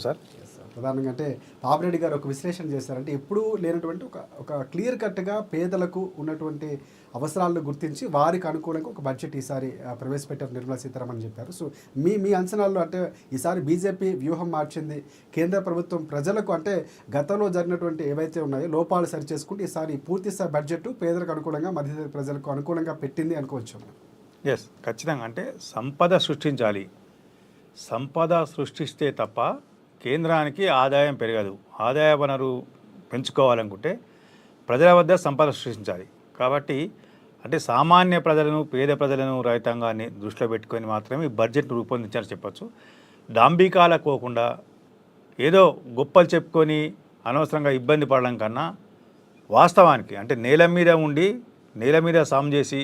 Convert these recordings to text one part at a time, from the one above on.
Sir. ప్రధానంగా అంటే పాపిరెడ్డి గారు ఒక విశ్లేషణ చేశారంటే ఎప్పుడూ లేనటువంటి ఒక క్లియర్ కట్గా పేదలకు ఉన్నటువంటి అవసరాలను గుర్తించి వారికి అనుకూలంగా ఒక బడ్జెట్ ఈసారి ప్రవేశపెట్టారు నిర్మలా సీతారామన్ చెప్పారు. సో మీ అంచనాల్లో అంటే ఈసారి బీజేపీ వ్యూహం మార్చింది, కేంద్ర ప్రభుత్వం ప్రజలకు అంటే గతంలో జరిగినటువంటి ఏవైతే ఉన్నాయో లోపాలు సరిచేసుకుంటే ఈసారి పూర్తిస్థాయి బడ్జెట్ పేదలకు అనుకూలంగా మధ్యతరగతి ప్రజలకు అనుకూలంగా పెట్టింది అనుకోవచ్చు. ఎస్, ఖచ్చితంగా. అంటే సంపద సృష్టించాలి. సంపద సృష్టిస్తే తప్ప కేంద్రానికి ఆదాయం పెరగదు. ఆదాయ వనరు పెంచుకోవాలనుకుంటే ప్రజల వద్ద సంపద సృష్టించాలి. కాబట్టి అంటే సామాన్య ప్రజలను, పేద ప్రజలను, రైతాంగాన్ని దృష్టిలో పెట్టుకొని మాత్రమే ఈ బడ్జెట్ రూపొందించాలని చెప్పచ్చు. డాంబికాలకు పోకుండా ఏదో గొప్పలు చెప్పుకొని అనవసరంగా ఇబ్బంది పడడం కన్నా వాస్తవానికి అంటే నేల మీద ఉండి నేల మీద సాము చేసి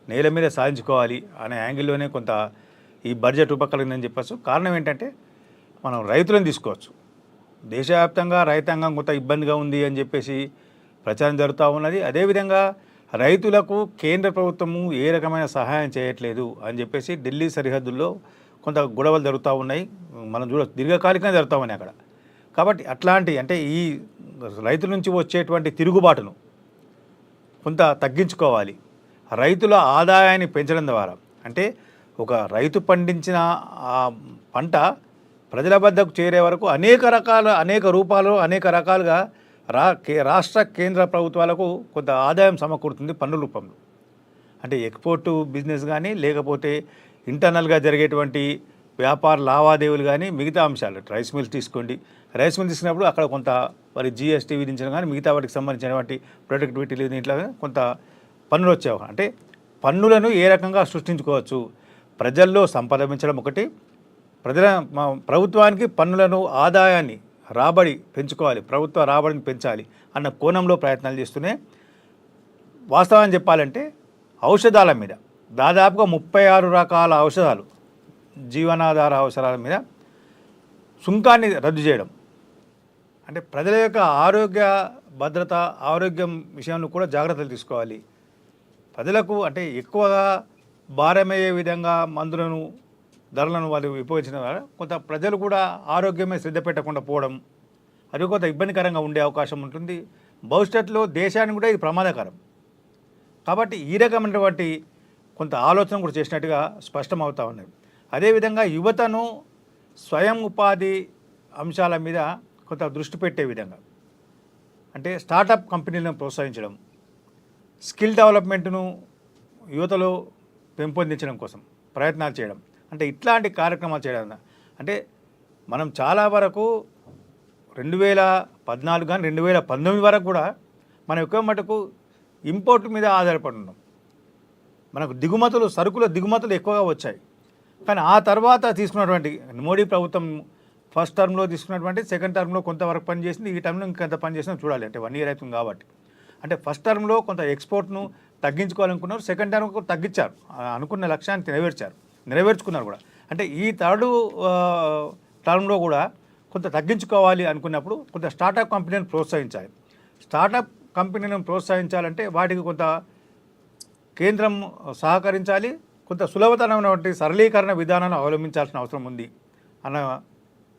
నేల మీద సాధించుకోవాలి అనే యాంగిల్లోనే కొంత ఈ బడ్జెట్ రూపకల్పిందని చెప్పచ్చు. కారణం ఏంటంటే మనం రైతులను తీసుకోవచ్చు. దేశవ్యాప్తంగా రైతాంగం కొంత ఇబ్బందిగా ఉంది అని చెప్పేసి ప్రచారం జరుగుతూ ఉన్నది. అదేవిధంగా రైతులకు కేంద్ర ప్రభుత్వము ఏ రకమైన సహాయం చేయట్లేదు అని చెప్పేసి ఢిల్లీ సరిహద్దుల్లో కొంత గొడవలు జరుగుతూ ఉన్నాయి. మనం దీర్ఘకాలికంగా జరుగుతూ ఉన్నాయి అక్కడ. కాబట్టి అట్లాంటి అంటే ఈ రైతుల నుంచి వచ్చేటువంటి తిరుగుబాటును కొంత తగ్గించుకోవాలి. రైతుల ఆదాయాన్ని పెంచడం ద్వారా అంటే ఒక రైతు పండించిన ఆ పంట ప్రజల వద్దకు చేరే వరకు అనేక రకాలుగా రాష్ట్ర కేంద్ర ప్రభుత్వాలకు కొంత ఆదాయం సమకూరుతుంది పన్నుల రూపంలో. అంటే ఎక్స్పోర్ట్ బిజినెస్ కానీ లేకపోతే ఇంటర్నల్గా జరిగేటువంటి వ్యాపార లావాదేవీలు కానీ మిగతా అంశాలు రైస్ మిల్స్ తీసుకోండి. రైస్ మిల్ తీసుకున్నప్పుడు అక్కడ కొంత మరి జిఎస్టీ విధించడం కానీ మిగతా వాటికి సంబంధించినటువంటి ప్రొడక్టివిటీ దీంట్లో కొంత పన్నులు వచ్చేవి. అంటే పన్నులను ఏ రకంగా సృష్టించుకోవచ్చు, ప్రజల్లో సంపద పెంచడం ఒకటి, ప్రభుత్వానికి పన్నులను ఆదాయాన్ని రాబడి పెంచుకోవాలి, ప్రభుత్వ రాబడిని పెంచాలి అన్న కోణంలో ప్రయత్నాలు చేస్తూనే వాస్తవాన్ని చెప్పాలంటే ఔషధాల మీద దాదాపుగా 36 రకాల ఔషధాలు జీవనాధార అవసరాల మీద సుంకాన్ని రద్దు చేయడం అంటే ప్రజల యొక్క ఆరోగ్య భద్రత, ఆరోగ్యం విషయంలో కూడా జాగ్రత్తలు తీసుకోవాలి. ప్రజలకు అంటే ఎక్కువగా భారమయ్యే విధంగా మందులను ధరలను వాళ్ళు విభజించిన ద్వారా కొంత ప్రజలు కూడా ఆరోగ్యమే శ్రద్ధ పెట్టకుండా పోవడం అది కొంత ఇబ్బందికరంగా ఉండే అవకాశం ఉంటుంది. భవిష్యత్తులో దేశానికి కూడా ఇది ప్రమాదకరం. కాబట్టి ఈ రకమైనటువంటి కొంత ఆలోచన కూడా చేసినట్టుగా స్పష్టమవుతూ ఉన్నది. అదేవిధంగా యువతను స్వయం ఉపాధి అంశాల మీద కొంత దృష్టి పెట్టే విధంగా అంటే స్టార్టప్ కంపెనీలను ప్రోత్సహించడం, స్కిల్ డెవలప్మెంట్ను యువతలో పెంపొందించడం కోసం ప్రయత్నాలు చేయడం అంటే ఇట్లాంటి కార్యక్రమాలు చేయడం. అంటే మనం చాలా వరకు 2014 కానీ 2019 వరకు కూడా మనం ఎక్కువ మటుకు ఇంపోర్ట్ మీద ఆధారపడి ఉన్నాం. మనకు సరుకుల దిగుమతులు ఎక్కువగా వచ్చాయి. కానీ ఆ తర్వాత తీసుకున్నటువంటి మోడీ ప్రభుత్వం ఫస్ట్ టర్మ్లో తీసుకున్నటువంటి సెకండ్ టర్మ్లో కొంతవరకు పనిచేసింది, ఈ టర్మ్లో ఇంకెంత పనిచేసినా చూడాలి. అంటే 1 ఇయర్ అవుతుంది కాబట్టి అంటే ఫస్ట్ టర్మ్లో కొంత ఎక్స్పోర్ట్ను తగ్గించుకోవాలనుకున్నారు, సెకండ్ టర్మ్కు తగ్గించారు, అనుకున్న లక్ష్యాన్ని నెరవేర్చుకున్నారు కూడా. అంటే ఈ థర్డ్ టర్మ్లో కూడా కొంత తగ్గించుకోవాలి అనుకున్నప్పుడు కొంత స్టార్టప్ కంపెనీలను ప్రోత్సహించాలి. స్టార్టప్ కంపెనీలను ప్రోత్సహించాలంటే వాటికి కొంత కేంద్రం సహకరించాలి, కొంత సులభతరమైనటువంటి సరళీకరణ విధానాన్ని అవలంబించాల్సిన అవసరం ఉంది అన్న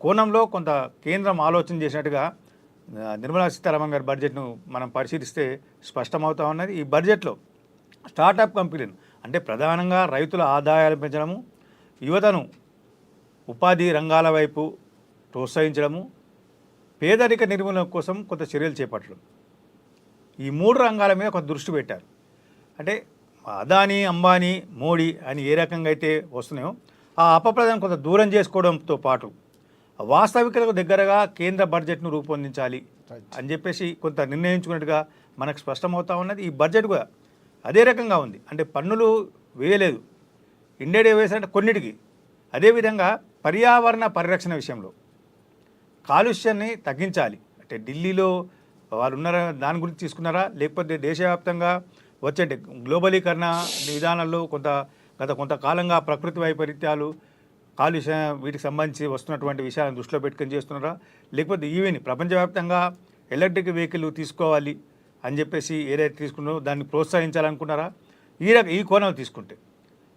కోణంలో కొంత కేంద్రం ఆలోచన చేసినట్టుగా నిర్మలా సీతారామన్ గారి బడ్జెట్ను మనం పరిశీలిస్తే స్పష్టమవుతూ ఉన్నది. ఈ బడ్జెట్లో స్టార్టప్ కంపెనీలు అంటే ప్రధానంగా రైతుల ఆదాయాలు పెంచడము, యువతను ఉపాధి రంగాల వైపు ప్రోత్సహించడము, పేదరిక నిర్మూలన కోసం కొంత చర్యలు చేపట్టడం, ఈ 3 రంగాల మీద కొంత దృష్టి పెట్టారు. అంటే అదానీ, అంబానీ, మోడీ అని ఏ రకంగా అయితే వస్తున్నాయో ఆ అపప్రదను కొంత దూరం చేసుకోవడంతో పాటు వాస్తవికతకు దగ్గరగా కేంద్ర బడ్జెట్ను రూపొందించాలి అని చెప్పేసి కొంత నిర్ణయించుకున్నట్టుగా మనకు స్పష్టమవుతూ ఉన్నది. ఈ బడ్జెట్ కూడా అదే రకంగా ఉంది. అంటే పన్నులు వేయలేదు, ఇండియా వేసారంటే కొన్నిటికి. అదేవిధంగా పర్యావరణ పరిరక్షణ విషయంలో కాలుష్యాన్ని తగ్గించాలి. అంటే ఢిల్లీలో వాళ్ళు ఉన్నారా దాని గురించి తీసుకున్నారా, లేకపోతే దేశవ్యాప్తంగా వచ్చే గ్లోబలీకరణ విధానాల్లో కొంతకాలంగా ప్రకృతి వైపరీత్యాలు, కాలుష్య వీటికి సంబంధించి వస్తున్నటువంటి విషయాలను దృష్టిలో పెట్టుకొని చేస్తున్నారా, లేకపోతే ఈవెన్ ప్రపంచవ్యాప్తంగా ఎలక్ట్రిక్ వెహికల్ తీసుకోవాలి అని చెప్పేసి ఏదైతే తీసుకున్నారో దాన్ని ప్రోత్సహించాలనుకున్నారా, ఈ కోణం తీసుకుంటే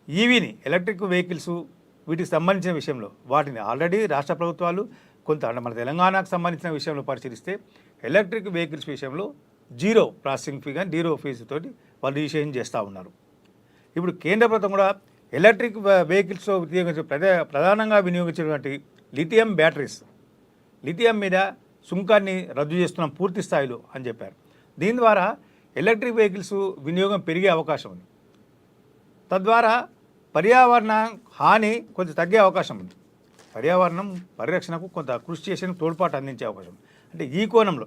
ఈవీని ఎలక్ట్రిక్ వెహికల్స్ వీటికి సంబంధించిన విషయంలో వాటిని ఆల్రెడీ రాష్ట్ర ప్రభుత్వాలు కొంత అంటే మన తెలంగాణకు సంబంధించిన విషయంలో పరిశీలిస్తే ఎలక్ట్రిక్ వెహికల్స్ విషయంలో జీరో ప్రాసెసింగ్ ఫీ కానీ జీరో ఫీజుతోటి వాళ్ళు రిజిస్ట్రేషన్ చేస్తూ ఉన్నారు. ఇప్పుడు కేంద్ర ప్రభుత్వం కూడా ఎలక్ట్రిక్ వెహికల్స్లో ప్రధానంగా వినియోగించినటువంటి లిథియం బ్యాటరీస్, లిథియం మీద సుంకాన్ని రద్దు చేస్తున్నాం పూర్తి స్థాయిలో అని చెప్పారు. దీని ద్వారా ఎలక్ట్రిక్ వెహికల్స్ వినియోగం పెరిగే అవకాశం ఉంది. తద్వారా పర్యావరణ హాని కొంచెం తగ్గే అవకాశం ఉంది. పర్యావరణం పరిరక్షణకు కొంత కృషి చేసిన తోడ్పాటు అందించే అవకాశం ఉంది. అంటే ఈ కోణంలో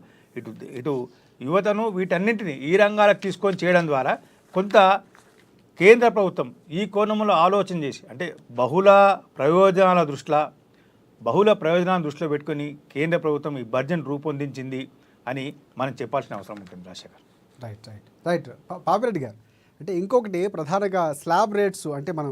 ఇటు యువతను వీటన్నింటినీ ఈ రంగాలకు తీసుకొని చేయడం ద్వారా కొంత కేంద్ర ప్రభుత్వం ఈ కోణంలో ఆలోచన చేసి అంటే బహుళ ప్రయోజనాల దృష్టిలో పెట్టుకొని కేంద్ర ప్రభుత్వం ఈ బడ్జెట్ రూపొందించింది అని మనం చెప్పాల్సిన అవసరం ఉంటుంది రాజశేఖర్. రైట్. పాపిరెడ్డి గారు, అంటే ఇంకొకటి ప్రధానంగా స్లాబ్ రేట్స్ అంటే మనం